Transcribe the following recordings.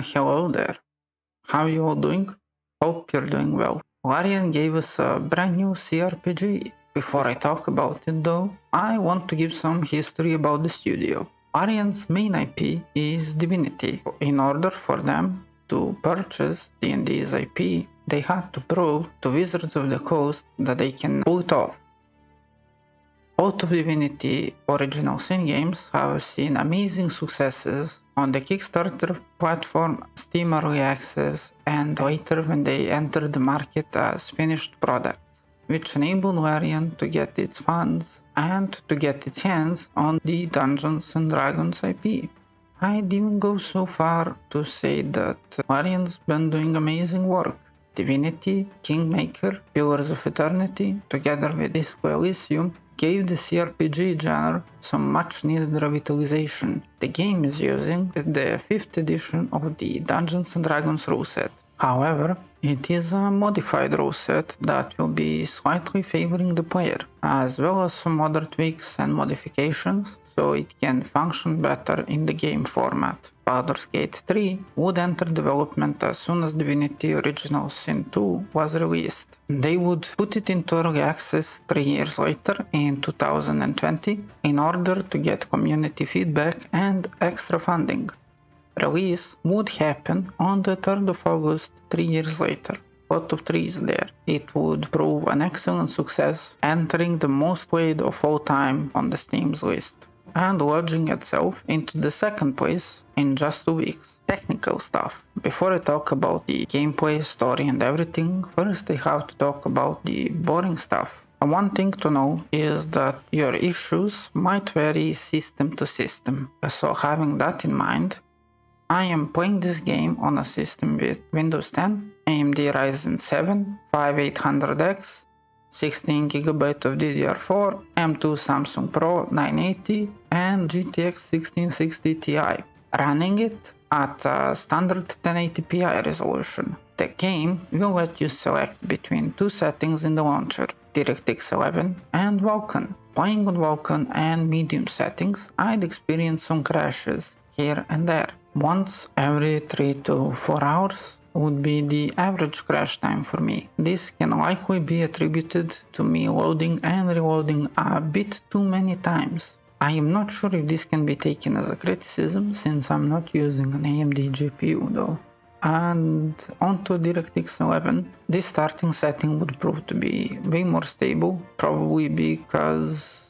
Hello there. How you all doing? Hope you're doing well. Larian gave us a brand new CRPG. Before I talk about it though, I want to give some history about the studio. Larian's main IP is Divinity. In order for them to purchase D&D's IP, they had to prove to Wizards of the Coast that they can pull it off. Both of Divinity original Sin games have seen amazing successes on the Kickstarter platform, Steam Early Access, and later when they entered the market as finished products, which enabled Larian to get its funds and to get its hands on the Dungeons & Dragons IP. I'd even go so far to say that Larian's been doing amazing work. Divinity, Kingmaker, Pillars of Eternity, together with Disco Elysium, gave the CRPG genre some much needed revitalization. The game is using the 5th edition of the Dungeons & Dragons rule set. However, it is a modified rule set that will be slightly favoring the player, as well as some other tweaks and modifications so it can function better in the game format. Baldur's Gate 3 would enter development as soon as Divinity Original Sin 2 was released. They would put it into early access 3 years later in 2020 in order to get community feedback and extra funding. Release would happen on the 3rd of August 3 years later. Lot of trees there. It would prove an excellent success, entering the most played of all time on the Steam's list, and lodging itself into the 2nd place in just 2 weeks. Technical stuff. Before I talk about the gameplay, story and everything, first I have to talk about the boring stuff. One thing to know is that your issues might vary system to system, so having that in mind, I am playing this game on a system with Windows 10, AMD Ryzen 7 5800X, 16GB of DDR4, M2 Samsung Pro 980 and GTX 1660 Ti, running it at a standard 1080p resolution. The game will let you select between 2 settings in the launcher, DirectX 11 and Vulkan. Playing on Vulkan and medium settings, I'd experience some crashes here and there. Once every 3 to 4 hours would be the average crash time for me. This can likely be attributed to me loading and reloading a bit too many times. I am not sure if this can be taken as a criticism since I'm not using an AMD GPU though. And onto DirectX 11, this starting setting would prove to be way more stable, probably because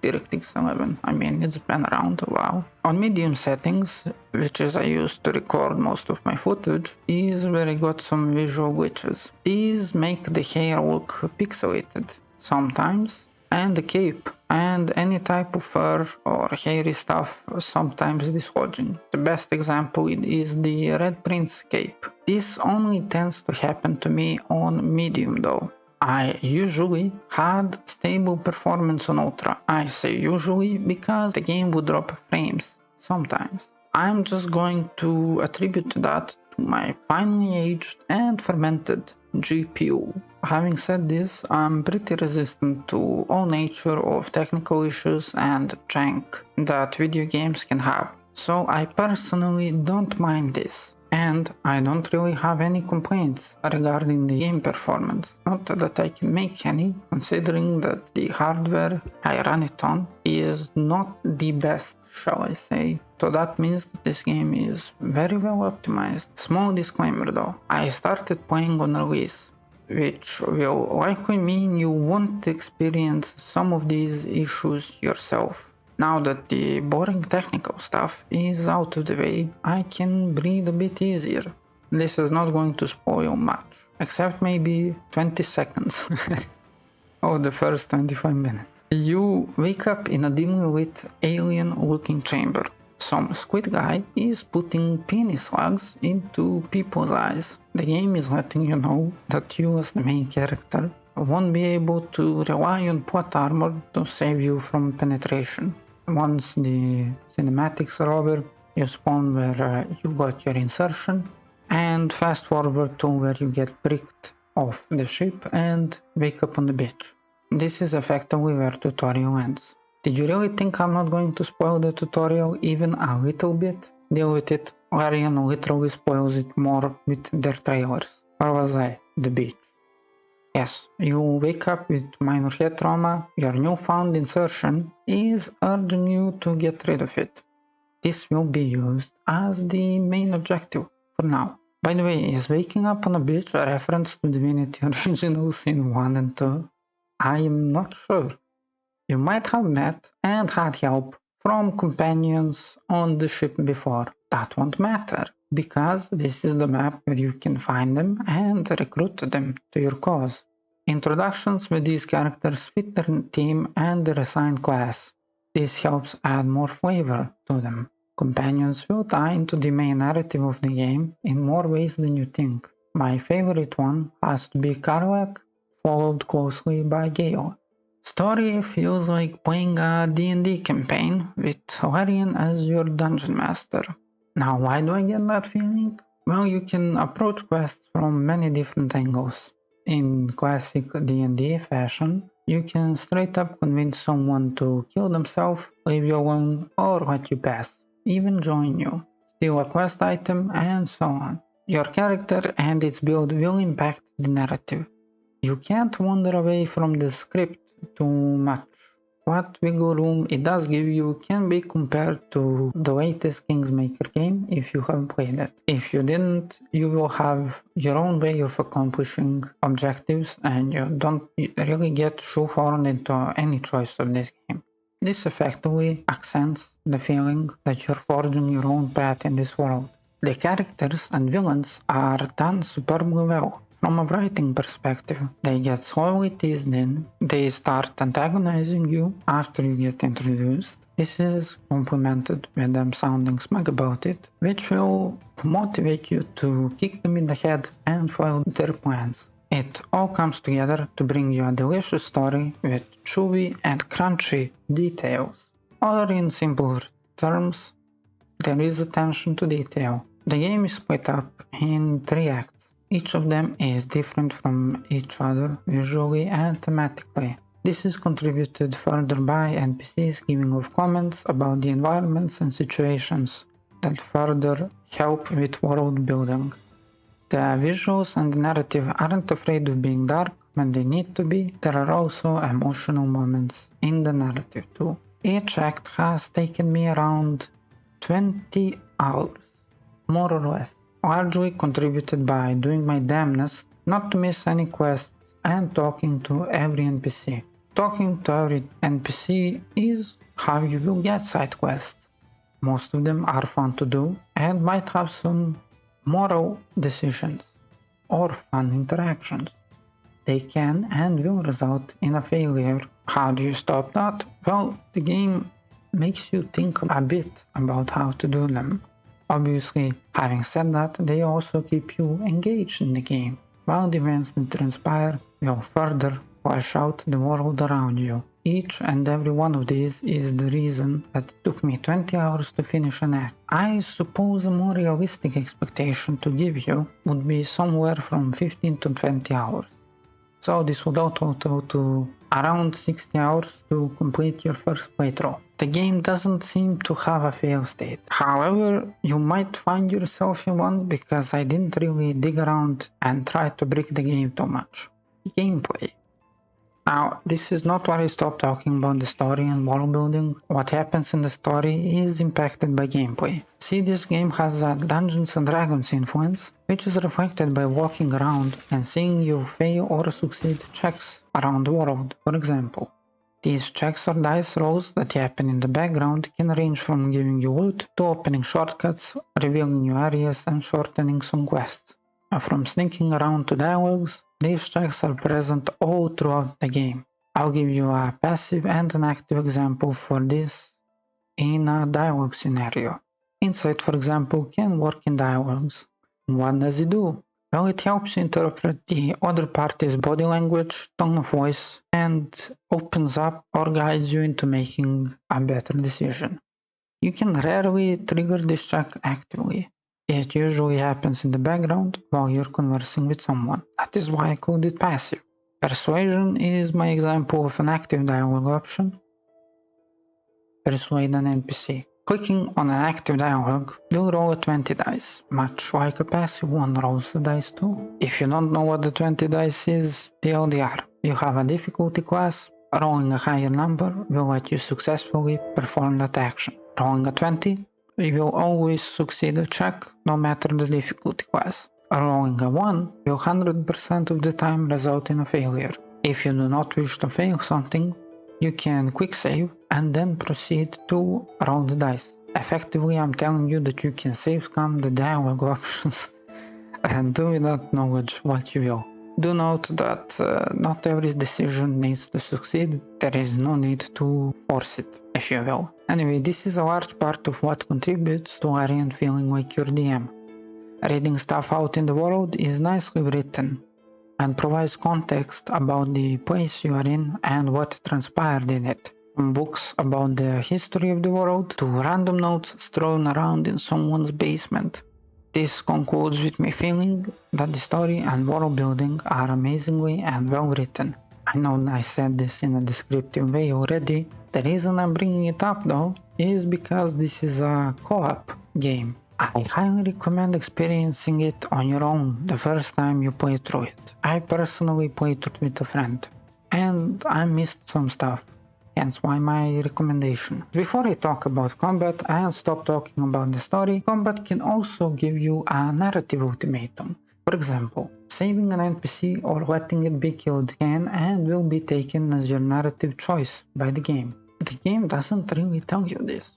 DirectX 11, it's been around a while. On medium settings, which is I use to record most of my footage, is where I got some visual glitches. These make the hair look pixelated sometimes, and the cape and any type of fur or hairy stuff sometimes dislodging. The best example is the Red Prince cape. This only tends to happen to me on medium though. I usually had stable performance on Ultra. I say usually because the game would drop frames sometimes. I'm just going to attribute that to my finely aged and fermented GPU. Having said this, I'm pretty resistant to all nature of technical issues and jank that video games can have, so I personally don't mind this. And I don't really have any complaints regarding the game performance. Not that I can make any, considering that the hardware I run it on is not the best, shall I say. So that means that this game is very well optimized. Small disclaimer though, I started playing on release, which will likely mean you won't experience some of these issues yourself. Now that the boring technical stuff is out of the way, I can breathe a bit easier. This is not going to spoil much, except maybe 20 seconds of the first 25 minutes. You wake up in a dimly lit alien-looking chamber. Some squid guy is putting penis slugs into people's eyes. The game is letting you know that you as the main character won't be able to rely on plot armor to save you from penetration. Once the cinematics are over, you spawn where you got your insertion, and fast forward to where you get bricked off the ship and wake up on the beach. This is effectively where tutorial ends. Did you really think I'm not going to spoil the tutorial even a little bit? Deal with it. Larian literally spoils it more with their trailers. Where was I? The beach. Yes, you wake up with minor head trauma, your newfound insertion is urging you to get rid of it. This will be used as the main objective for now. By the way, is waking up on a beach a reference to Divinity Original Sin 1 and 2? I am not sure. You might have met and had help from companions on the ship before. That won't matter, because this is the map where you can find them and recruit them to your cause. Introductions with these characters fit their team and their assigned class. This helps add more flavor to them. Companions will tie into the main narrative of the game in more ways than you think. My favorite one has to be Karlak, followed closely by Gale. Story feels like playing a D&D campaign with Larian as your dungeon master. Now, why do I get that feeling? Well, you can approach quests from many different angles. In classic D&D fashion, you can straight up convince someone to kill themselves, leave you alone, or let you pass, even join you, steal a quest item, and so on. Your character and its build will impact the narrative. You can't wander away from the script too much. What wiggle room it does give you can be compared to the latest Kingsmaker game if you have played it. If you didn't, you will have your own way of accomplishing objectives and you don't really get shoehorned into any choice of this game. This effectively accents the feeling that you're forging your own path in this world. The characters and villains are done superbly well. From a writing perspective, they get slowly teased in, they start antagonizing you after you get introduced. This is complemented with them sounding smug about it, which will motivate you to kick them in the head and foil their plans. It all comes together to bring you a delicious story with chewy and crunchy details. Or in simpler terms, there is attention to detail. The game is split up in 3 acts. Each of them is different from each other visually and thematically. This is contributed further by NPCs giving off comments about the environments and situations that further help with world building. The visuals and the narrative aren't afraid of being dark when they need to be. There are also emotional moments in the narrative too. Each act has taken me around 20 hours, more or less. Largely contributed by doing my damnedest not to miss any quests and talking to every NPC. Talking to every NPC is how you will get side quests. Most of them are fun to do and might have some moral decisions or fun interactions. They can and will result in a failure. How do you stop that? Well, the game makes you think a bit about how to do them. Obviously, having said that, they also keep you engaged in the game, while the events that transpire will further flesh out the world around you. Each and every one of these is the reason that it took me 20 hours to finish an act. I suppose a more realistic expectation to give you would be somewhere from 15 to 20 hours. So this would all total to around 60 hours to complete your first playthrough. The game doesn't seem to have a fail state. However, you might find yourself in one because I didn't really dig around and try to break the game too much. Gameplay. Now, this is not where I stop talking about the story and world building. What happens in the story is impacted by gameplay. See, this game has a Dungeons and Dragons influence, which is reflected by walking around and seeing you fail or succeed checks around the world, for example. These checks or dice rolls that happen in the background can range from giving you loot to opening shortcuts, revealing new areas and shortening some quests. From sneaking around to dialogues, these checks are present all throughout the game. I'll give you a passive and an active example for this in a dialogue scenario. Insight, for example, can work in dialogues. What does it do? Well, it helps you interpret the other party's body language, tone of voice, and opens up or guides you into making a better decision. You can rarely trigger this check actively. It usually happens in the background while you're conversing with someone. That is why I called it passive. Persuasion is my example of an active dialogue option. Persuade an NPC. Clicking on an active dialogue will roll a 20 dice, much like a passive one rolls the dice too. If you don't know what the 20 dice is, TLDR, you have a difficulty class. Rolling a higher number will let you successfully perform that action. Rolling a 20, you will always succeed a check, no matter the difficulty class. Rolling a 1 will 100% of the time result in a failure. If you do not wish to fail something, you can quick save and then proceed to roll the dice. Effectively, I'm telling you that you can save scam the dialogue options and do with that knowledge what you will. Do note that not every decision needs to succeed. There is no need to force it, if you will. Anyway, this is a large part of what contributes to Arian feeling like your DM. Reading stuff out in the world is nicely written and provides context about the place you are in and what transpired in it. From books about the history of the world to random notes strewn around in someone's basement. This concludes with me feeling that the story and world building are amazingly and well written. I know I said this in a descriptive way already. The reason I'm bringing it up though is because this is a co-op game. I highly recommend experiencing it on your own the first time you play through it. I personally played it with a friend, and I missed some stuff, hence why my recommendation. Before I talk about combat and stop talking about the story, combat can also give you a narrative ultimatum. For example, saving an NPC or letting it be killed can and will be taken as your narrative choice by the game. The game doesn't really tell you this.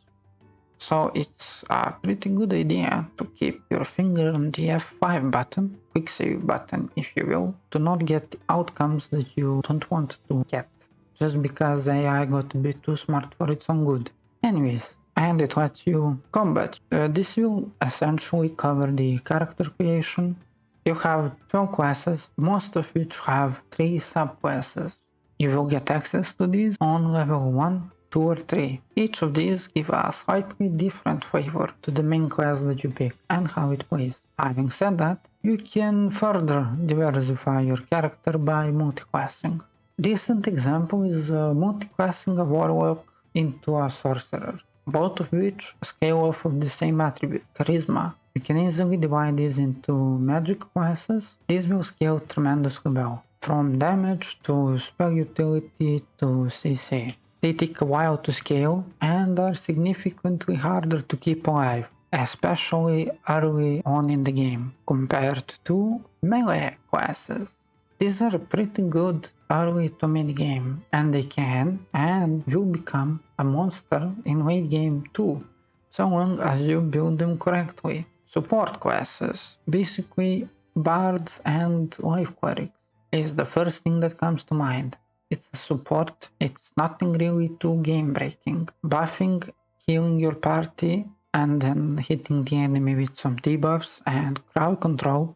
So it's a pretty good idea to keep your finger on the F5 button, quick save button if you will, to not get the outcomes that you don't want to get, just because AI got a bit too smart for its own good. Anyways, and it lets you combat. This will essentially cover the character creation. You have 12 classes, most of which have 3 subclasses. You will get access to these on level 1, 2 or 3. Each of these give a slightly different flavor to the main class that you pick and how it plays. Having said that, you can further diversify your character by multiclassing. Decent example is multiclassing a warlock into a sorcerer, both of which scale off of the same attribute, charisma. You can easily divide these into magic classes. These will scale tremendously well, from damage to spell utility to CC. They take a while to scale and are significantly harder to keep alive, especially early on in the game, compared to melee classes. These are pretty good early to mid game, and they can and will become a monster in late game too, so long as you build them correctly. Support classes, basically bards and life clerics, is the first thing that comes to mind. It's a support, it's nothing really too game breaking. Buffing, healing your party, and then hitting the enemy with some debuffs and crowd control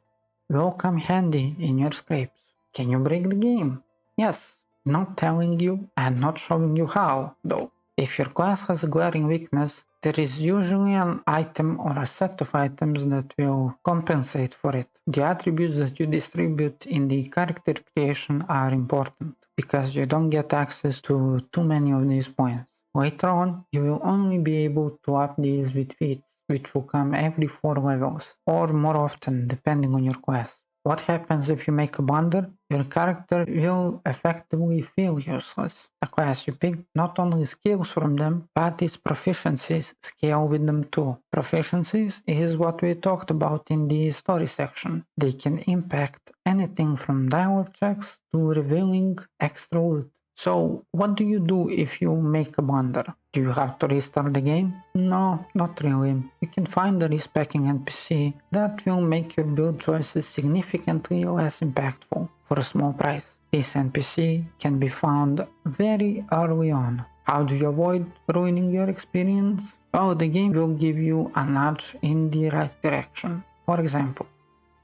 will come handy in your scrapes. Can you break the game? Yes, not telling you and not showing you how, though. If your class has a glaring weakness, there is usually an item or a set of items that will compensate for it. The attributes that you distribute in the character creation are important, because you don't get access to too many of these points. Later on, you will only be able to up these with feats, which will come every 4 levels, or more often depending on your class. What happens if you make a blunder? Your character will effectively feel useless. The class you pick not only scales from them, but its proficiencies scale with them too. Proficiencies is what we talked about in the story section. They can impact anything from dialogue checks to revealing extra loot. So, what do you do if you make a blunder? Do you have to restart the game? No, not really. You can find a respecking NPC that will make your build choices significantly less impactful for a small price. This NPC can be found very early on. How do you avoid ruining your experience? Well, the game will give you a nudge in the right direction. For example,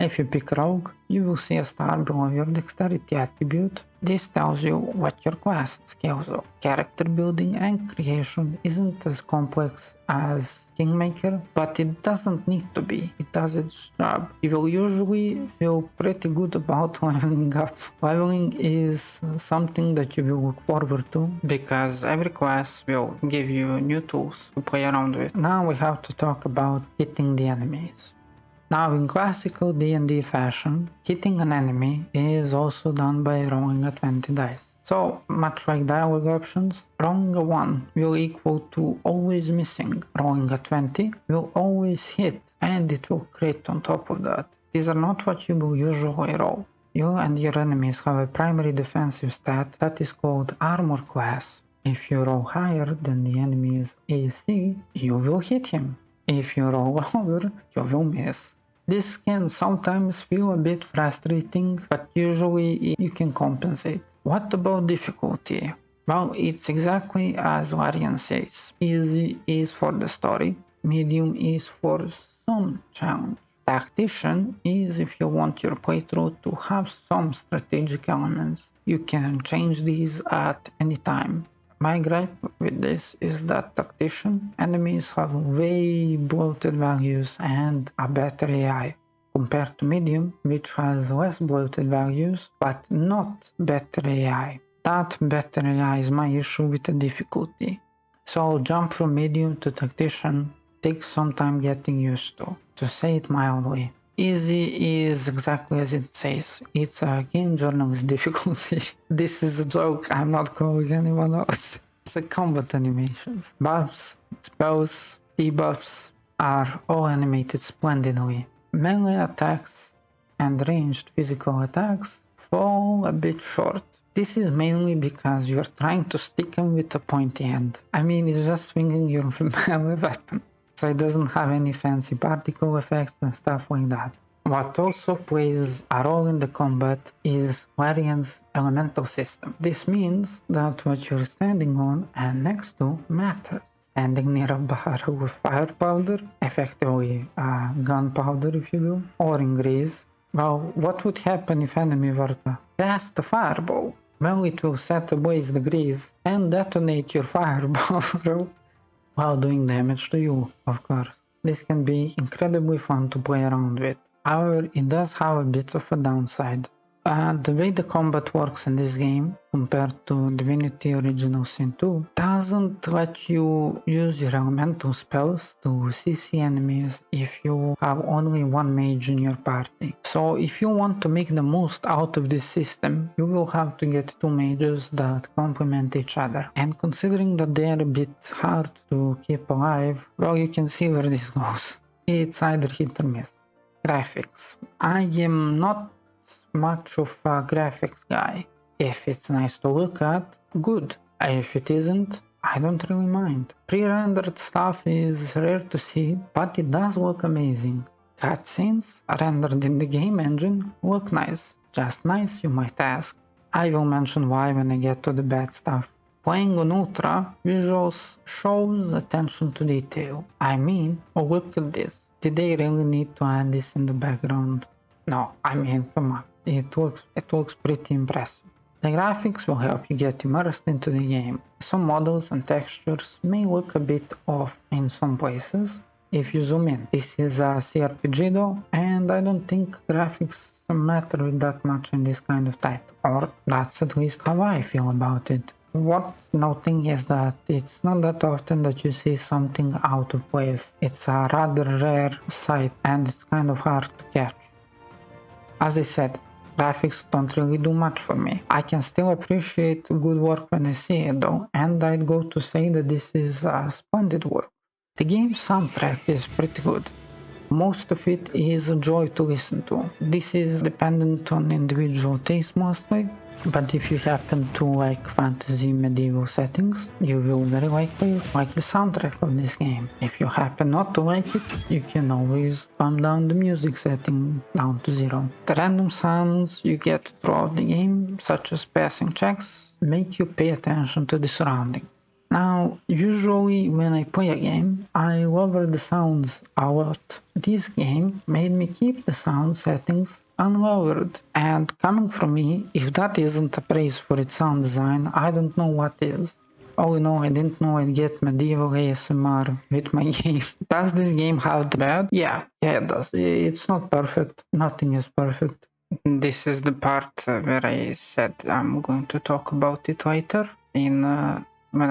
if you pick Rogue, you will see a star below your dexterity attribute. This tells you what your class scales up. Character building and creation isn't as complex as kingmaker, but it doesn't need to be. It does its job. You will usually feel pretty good about leveling up. Leveling is something that you will look forward to because every class will give you new tools to play around with. Now we have to talk about hitting the enemies. Now in classical D&D fashion, hitting an enemy is also done by rolling a 20 dice. So, much like dialogue options, rolling a 1 will equal to always missing. Rolling a 20 will always hit, and it will crit on top of that. These are not what you will usually roll. You and your enemies have a primary defensive stat that is called Armor class. If you roll higher than the enemy's AC, you will hit him. If you roll lower, you will miss. This can sometimes feel a bit frustrating, but usually you can compensate. What about difficulty? Well, it's exactly as Larian says. Easy is for the story, medium is for some challenge. Tactician is if you want your playthrough to have some strategic elements. You can change these at any time. My gripe with this is that Tactician enemies have way bloated values and a better AI, compared to Medium, which has less bloated values but not better AI. That better AI is my issue with the difficulty. So jump from Medium to Tactician takes some time getting used to say it mildly. Easy is exactly as it says. It's a game journalist difficulty. This is a joke, I'm not calling anyone else. The combat animations, buffs, spells, debuffs are all animated splendidly. Melee attacks and ranged physical attacks fall a bit short. This is mainly because you're trying to stick them with a pointy end. I mean, it's just swinging your melee weapon. So it doesn't have any fancy particle effects and stuff like that. What also plays a role in the combat is Larian's elemental system. This means that what you're standing on and next to matters. Standing near a barrel with fire powder, effectively gunpowder if you will, or in grease, well, what would happen if enemy were to cast a fireball? Well, it will set ablaze the grease and detonate your fireball while doing damage to you, of course. This can be incredibly fun to play around with. However, it does have a bit of a downside. The way the combat works in this game, compared to Divinity Original Sin 2, doesn't let you use your elemental spells to CC enemies if you have only one mage in your party. So if you want to make the most out of this system, you will have to get two mages that complement each other. And considering that they are a bit hard to keep alive, well, you can see where this goes. It's either hit or miss. Graphics. I am not much of a graphics guy. If it's nice to look at, good. If it isn't, I don't really mind. Pre-rendered stuff is rare to see, but it does look amazing. Cutscenes rendered in the game engine look nice. Just nice, you might ask. I will mention why when I get to the bad stuff. Playing on Ultra, visuals shows attention to detail. I mean, oh look at this. Did they really need to add this in the background? No, I mean, come on. It looks pretty impressive. The graphics will help you get immersed into the game. Some models and textures may look a bit off in some places if you zoom in. This is a CRPG though, and I don't think graphics matter that much in this kind of title. Or that's at least how I feel about it. Worth noting is that it's not that often that you see something out of place. It's a rather rare sight and it's kind of hard to catch. As I said, graphics don't really do much for me. I can still appreciate good work when I see it though, and I'd go to say that this is splendid work. The game's soundtrack is pretty good. Most of it is a joy to listen to. This is dependent on individual taste mostly, but if you happen to like fantasy medieval settings, you will very likely like the soundtrack of this game. If you happen not to like it, you can always bump down the music setting down to 0. The random sounds you get throughout the game, such as passing checks, make you pay attention to the surroundings. Now, usually when I play a game, I lower the sounds a lot. This game made me keep the sound settings unlowered, and coming from me, if that isn't a praise for its sound design, I don't know what is. Oh no, I didn't know I'd get medieval ASMR with my game. Does this game have the bad? Yeah, it does. It's not perfect. Nothing is perfect. This is the part where I said I'm going to talk about it later when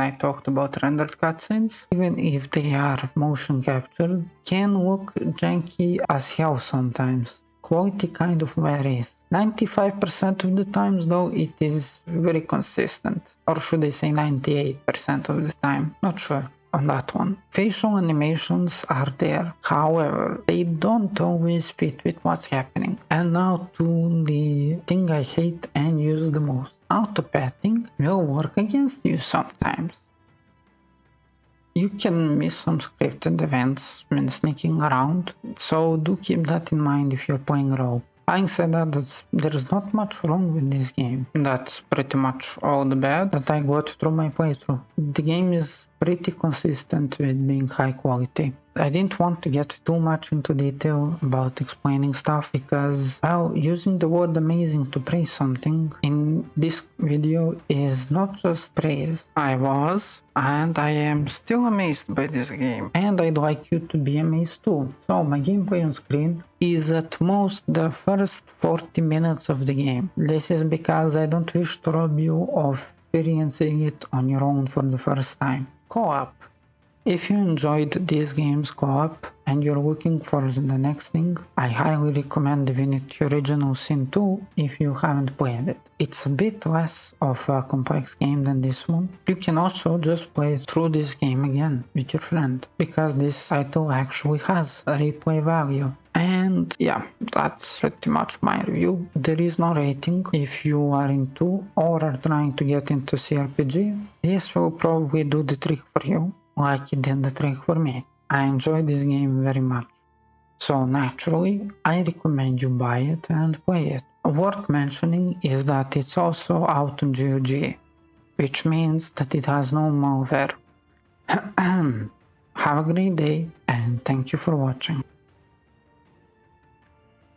I talked about rendered cutscenes. Even if they are motion captured, can look janky as hell sometimes. Quality kind of varies. 95% of the times though it is very consistent. Or should I say 98% of the time? Not sure on that one. Facial animations are there, however, they don't always fit with what's happening. And now to the thing I hate and use the most. Auto-pathing will work against you sometimes. You can miss some scripted events when sneaking around, so do keep that in mind if you're playing rogue. Having said that, there's not much wrong with this game. That's pretty much all the bad that I got through my playthrough. The game is pretty consistent with being high quality. I didn't want to get too much into detail about explaining stuff because, well, using the word amazing to praise something in this video is not just praise. I was, and I am still amazed by this game, and I'd like you to be amazed too. So my gameplay on screen is at most the first 40 minutes of the game. This is because I don't wish to rob you of experiencing it on your own for the first time. Co-op. If you enjoyed these games co-op and you're looking for the next thing, I highly recommend Divinity Original Sin 2 if you haven't played it. It's a bit less of a complex game than this one. You can also just play through this game again with your friend, because this title actually has a replay value. And yeah, that's pretty much my review. There is no rating. If you are into or are trying to get into CRPG, this will probably do the trick for you, like it did the trick for me. I enjoy this game very much, so naturally I recommend you buy it and play it. Worth mentioning is that it's also out on GOG, which means that it has no malware. Have a great day and thank you for watching.